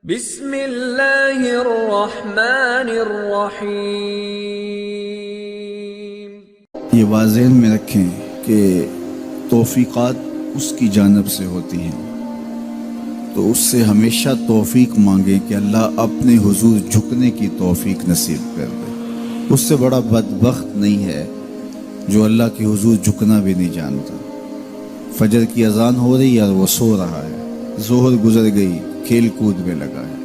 بسم اللہ الرحمن الرحیم۔ یہ واضح میں رکھیں کہ توفیقات اس کی جانب سے ہوتی ہیں، تو اس سے ہمیشہ توفیق مانگیں کہ اللہ اپنے حضور جھکنے کی توفیق نصیب کر دے۔ اس سے بڑا بدبخت نہیں ہے جو اللہ کے حضور جھکنا بھی نہیں جانتا۔ فجر کی اذان ہو رہی ہے اور وہ سو رہا ہے، ظہر گزر گئی کھیل کود میں لگا ہے،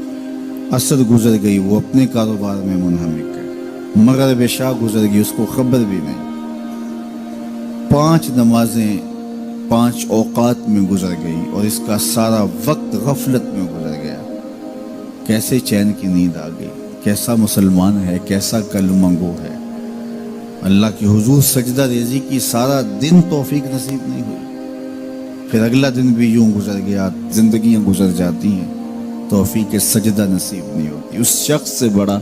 عصر گزر گئی وہ اپنے کاروبار میں منہمک ہے، مغرب عشاء گزر گئی اس کو خبر بھی نہیں۔ 5 نمازیں 5 اوقات میں گزر گئی اور اس کا سارا وقت غفلت میں گزر گیا۔ کیسے چین کی نیند آ گئی، کیسا مسلمان ہے، کیسا کلمہ گو ہے۔ اللہ کی حضور سجدہ ریزی کی سارا دن توفیق نصیب نہیں ہوئی، پھر اگلا دن بھی یوں گزر گیا، زندگیاں گزر جاتی ہیں، توفیق سجدہ نصیب نہیں ہوتی۔ اس شخص سے بڑا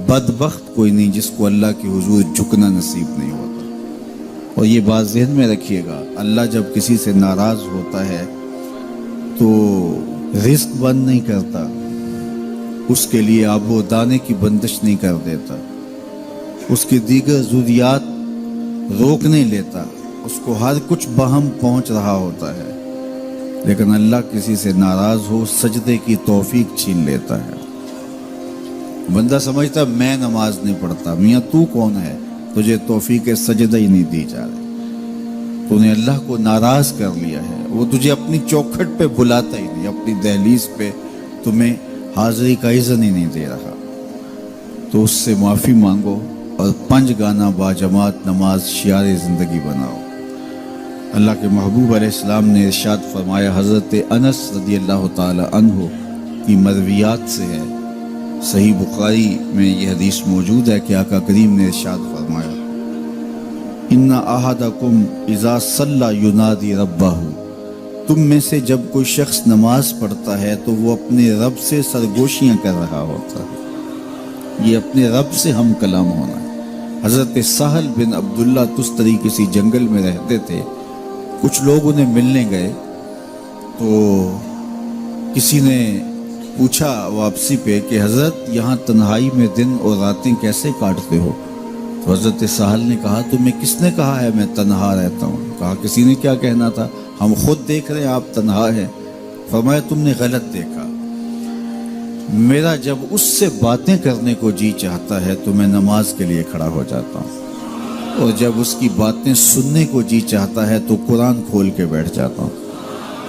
بدبخت کوئی نہیں جس کو اللہ کی حضور جھکنا نصیب نہیں ہوتا۔ اور یہ بات ذہن میں رکھیے گا، اللہ جب کسی سے ناراض ہوتا ہے تو رزق بند نہیں کرتا، اس کے لیے آب و دانے کی بندش نہیں کر دیتا، اس کی دیگر ضروریات روک نہیں لیتا، اس کو ہر کچھ بہم پہنچ رہا ہوتا ہے، لیکن اللہ کسی سے ناراض ہو سجدے کی توفیق چھین لیتا ہے۔ بندہ سمجھتا میں نماز نہیں پڑھتا، میاں تو کون ہے، تجھے توفیق سجدہ ہی نہیں دی جا رہی، تو نے اللہ کو ناراض کر لیا ہے، وہ تجھے اپنی چوکھٹ پہ بلاتا ہی نہیں، اپنی دہلیز پہ تمہیں حاضری کا اذن ہی نہیں دے رہا۔ تو اس سے معافی مانگو اور 5 گانا باجماعت نماز شعار زندگی بناؤ۔ اللہ کے محبوب علیہ السلام نے ارشاد فرمایا، حضرت انس رضی اللہ تعالی عنہ کی مرویات سے ہے، صحیح بخاری میں یہ حدیث موجود ہے کہ آقا کریم نے ارشاد فرمایا، ان احدکم اذا صلی ینادی ربہ، تم میں سے جب کوئی شخص نماز پڑھتا ہے تو وہ اپنے رب سے سرگوشیاں کر رہا ہوتا ہے۔ یہ اپنے رب سے ہم کلام ہونا ہے۔ حضرت سہل بن عبداللہ تستری کسی جنگل میں رہتے تھے، کچھ لوگ انہیں ملنے گئے تو کسی نے پوچھا واپسی پہ کہ حضرت یہاں تنہائی میں دن اور راتیں کیسے کاٹتے ہو؟ تو حضرت سہل نے کہا تمہیں کس نے کہا ہے میں تنہا رہتا ہوں؟ کہا کسی نے کیا کہنا تھا، ہم خود دیکھ رہے ہیں آپ تنہا ہیں۔ فرمایا تم نے غلط دیکھا، میرا جب اس سے باتیں کرنے کو جی چاہتا ہے تو میں نماز کے لیے کھڑا ہو جاتا ہوں، اور جب اس کی باتیں سننے کو جی چاہتا ہے تو قرآن کھول کے بیٹھ جاتا ہوں،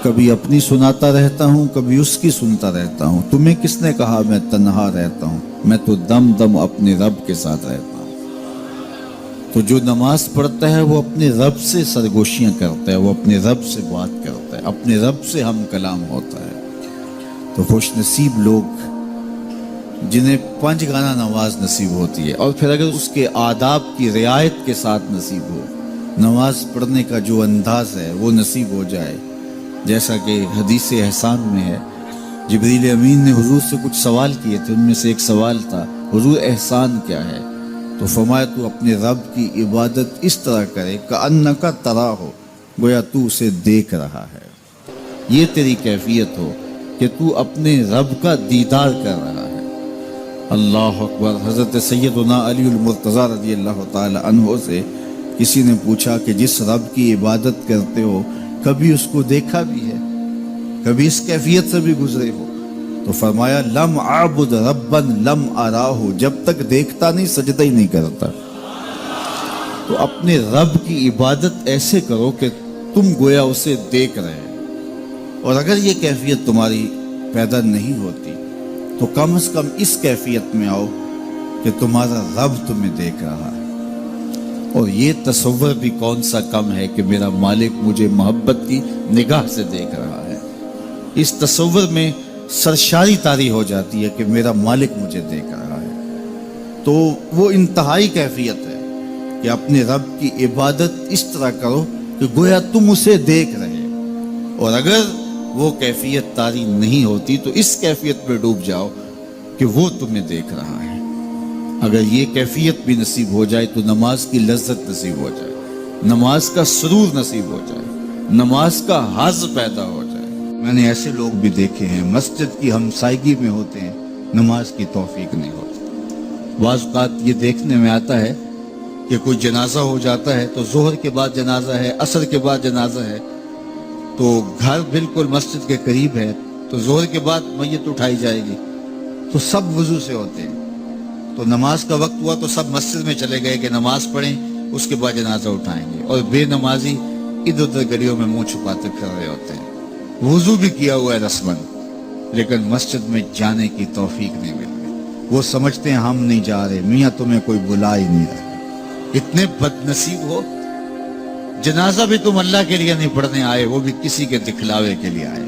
کبھی اپنی سناتا رہتا ہوں کبھی اس کی سنتا رہتا ہوں۔ تمہیں کس نے کہا میں تنہا رہتا ہوں؟ میں تو دم دم اپنے رب کے ساتھ رہتا ہوں۔ تو جو نماز پڑھتا ہے وہ اپنے رب سے سرگوشیاں کرتا ہے، وہ اپنے رب سے بات کرتا ہے، اپنے رب سے ہم کلام ہوتا ہے۔ تو خوش نصیب لوگ جنہیں 5 گانا نماز نصیب ہوتی ہے، اور پھر اگر اس کے آداب کی رعایت کے ساتھ نصیب ہو، نماز پڑھنے کا جو انداز ہے وہ نصیب ہو جائے، جیسا کہ حدیث احسان میں ہے، جبریل امین نے حضور سے کچھ سوال کیے تھے، ان میں سے ایک سوال تھا حضور احسان کیا ہے؟ تو فرمایا تو اپنے رب کی عبادت اس طرح کرے کأنک تراہ، گویا تو اسے دیکھ رہا ہے، یہ تیری کیفیت ہو کہ تو اپنے رب کا دیدار کر رہا ہے۔ اللہ اکبر۔ حضرت سیدنا علی المرتضیٰ رضی اللہ تعالی عنہ سے کسی نے پوچھا کہ جس رب کی عبادت کرتے ہو کبھی اس کو دیکھا بھی ہے، کبھی اس کیفیت سے بھی گزرے ہو؟ تو فرمایا لم اعبد ربا لم اراہ، جب تک دیکھتا نہیں سجدہ ہی نہیں کرتا۔ تو اپنے رب کی عبادت ایسے کرو کہ تم گویا اسے دیکھ رہے ہیں، اور اگر یہ کیفیت تمہاری پیدا نہیں ہوتی تو کم از کم اس کیفیت میں آؤ کہ تمہارا رب تمہیں دیکھ رہا ہے۔ اور یہ تصور بھی کون سا کم ہے کہ میرا مالک مجھے محبت کی نگاہ سے دیکھ رہا ہے۔ اس تصور میں سرشاری طاری ہو جاتی ہے کہ میرا مالک مجھے دیکھ رہا ہے۔ تو وہ انتہائی کیفیت ہے کہ اپنے رب کی عبادت اس طرح کرو کہ گویا تم اسے دیکھ رہے، اور اگر وہ کیفیت طاری نہیں ہوتی تو اس کیفیت میں ڈوب جاؤ کہ وہ تمہیں دیکھ رہا ہے۔ اگر یہ کیفیت بھی نصیب ہو جائے تو نماز کی لذت نصیب ہو جائے، نماز کا سرور نصیب ہو جائے، نماز کا حظ پیدا ہو جائے۔ میں نے ایسے لوگ بھی دیکھے ہیں مسجد کی ہمسائیگی میں ہوتے ہیں، نماز کی توفیق نہیں ہوتی۔ بعض اوقات یہ دیکھنے میں آتا ہے کہ کوئی جنازہ ہو جاتا ہے تو ظہر کے بعد جنازہ ہے، عصر کے بعد جنازہ ہے، تو گھر بالکل مسجد کے قریب ہے، تو ظہر کے بعد میت اٹھائی جائے گی، تو سب وضو سے ہوتے ہیں، تو نماز کا وقت ہوا تو سب مسجد میں چلے گئے کہ نماز پڑھیں، اس کے بعد جنازہ اٹھائیں گے، اور بے نمازی ادھر ادھر گلیوں میں منہ چھپاتے پھر رہے ہوتے ہیں، وضو بھی کیا ہوا ہے رسمن، لیکن مسجد میں جانے کی توفیق نہیں مل رہی۔ وہ سمجھتے ہیں ہم نہیں جا رہے، میاں تمہیں کوئی بلا ہی نہیں رہا۔ اتنے بد نصیب ہو، جنازہ بھی تم اللہ کے لیے نہیں پڑھنے آئے، وہ بھی کسی کے دکھلاوے کے لیے آئے۔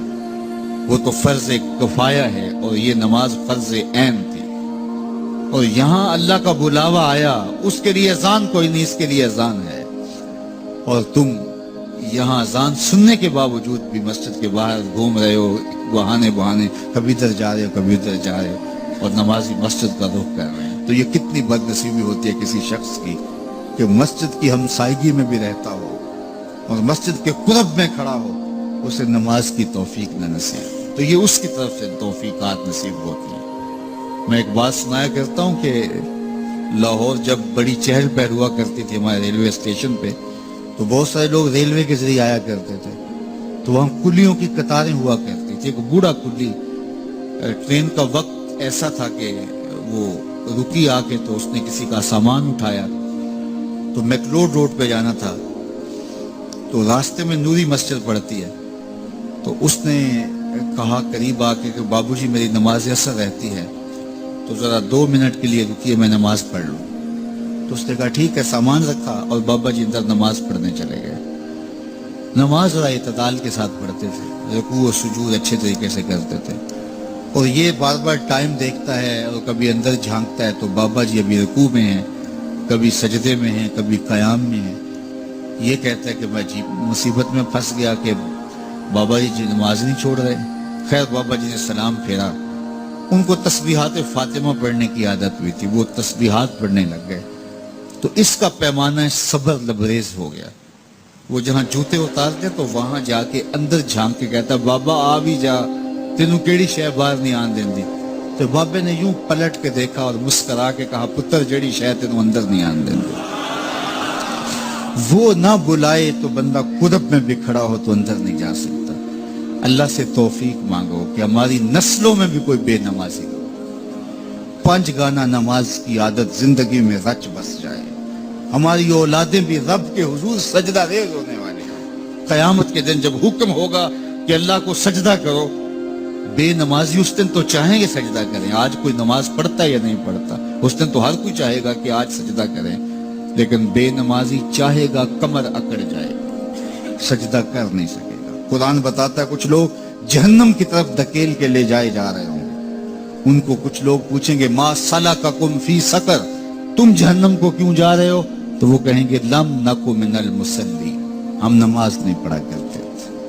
وہ تو فرض کفایہ ہے اور یہ نماز فرض عین تھی، اور یہاں اللہ کا بلاوا آیا، اس کے لیے اذان کوئی نہیں، اس کے لیے اذان ہے، اور تم یہاں اذان سننے کے باوجود بھی مسجد کے باہر گھوم رہے ہو، بہانے بہانے کبھی ادھر جا رہے ہو کبھی ادھر جا رہے ہو، اور نمازی مسجد کا رخ کر رہے ہیں۔ تو یہ کتنی بد نصیبی ہوتی ہے کسی شخص کی کہ مسجد کی ہمسائیگی میں بھی رہتا ہو اور مسجد کے قرب میں کھڑا ہو، اسے نماز کی توفیق نہ نصیب۔ تو یہ اس کی طرف سے توفیقات نصیب ہوتی ہیں۔ میں ایک بات سنایا کرتا ہوں کہ لاہور جب بڑی چہل پہل ہوا کرتی تھی ہمارے ریلوے اسٹیشن پہ، تو بہت سارے لوگ ریلوے کے ذریعے آیا کرتے تھے، تو وہاں کلیوں کی قطاریں ہوا کرتی تھی۔ ایک بوڑھا کلی، ٹرین کا وقت ایسا تھا کہ وہ رکی آ کے، تو اس نے کسی کا سامان اٹھایا، تو میکلوڈ روڈ پہ جانا تھا، تو راستے میں نوری مسجد پڑتی ہے، تو اس نے کہا قریب آ کے کہ بابو جی میری نماز عصر رہتی ہے، تو ذرا 2 منٹ کے لیے رکیے میں نماز پڑھ لوں۔ تو اس نے کہا ٹھیک ہے، سامان رکھا اور بابا جی اندر نماز پڑھنے چلے گئے۔ نماز ذرا اعتدال کے ساتھ پڑھتے تھے، رکوع و سجود اچھے طریقے سے کرتے تھے، اور یہ بار بار ٹائم دیکھتا ہے اور کبھی اندر جھانکتا ہے، تو بابا جی ابھی رکوع میں ہیں، کبھی سجدے میں ہیں، کبھی قیام میں ہیں۔ یہ کہتا ہے کہ میں جی مصیبت میں پھنس گیا کہ بابا جی نماز نہیں چھوڑ رہے۔ خیر بابا جی نے سلام پھیرا، ان کو تسبیحات فاطمہ پڑھنے کی عادت ہوئی تھی، وہ تسبیحات پڑھنے لگ گئے، تو اس کا پیمانہ صبر لبریز ہو گیا۔ وہ جہاں جوتے اتارتے تو وہاں جا کے اندر جھانک کے کہتا بابا آ بھی جا، تینوں کیڑی شے باہر نہیں آن دیندی۔ تو بابے نے یوں پلٹ کے دیکھا اور مسکرا کے کہا پتر جڑی شے تینوں اندر نہیں آن دیندی۔ وہ نہ بلائے تو بندہ قرب میں بھی کھڑا ہو تو اندر نہیں جا سکتا۔ اللہ سے توفیق مانگو کہ ہماری نسلوں میں بھی کوئی بے نمازی ہو، 5 گانا نماز کی عادت زندگی میں رچ بس جائے، ہماری اولادیں بھی رب کے حضور سجدہ ریز ہونے والے ہیں۔ قیامت کے دن جب حکم ہوگا کہ اللہ کو سجدہ کرو، بے نمازی اس دن تو چاہیں گے سجدہ کریں، آج کوئی نماز پڑھتا یا نہیں پڑھتا، اس دن تو ہر کوئی چاہے گا کہ آج سجدہ کریں، لیکن بے نمازی چاہے گا کمر اکڑ جائے گا، سجدہ کر نہیں سکے گا۔ قرآن بتاتا ہے کچھ لوگ جہنم کی طرف دھکیل کے لے جائے جا رہے ہوں گے، ان کو کچھ لوگ پوچھیں گے ما سلککم فی سقر، تم جہنم کو کیوں جا رہے ہو؟ تو وہ کہیں گے لم نکو من المصلی، ہم نماز نہیں پڑھا کرتے۔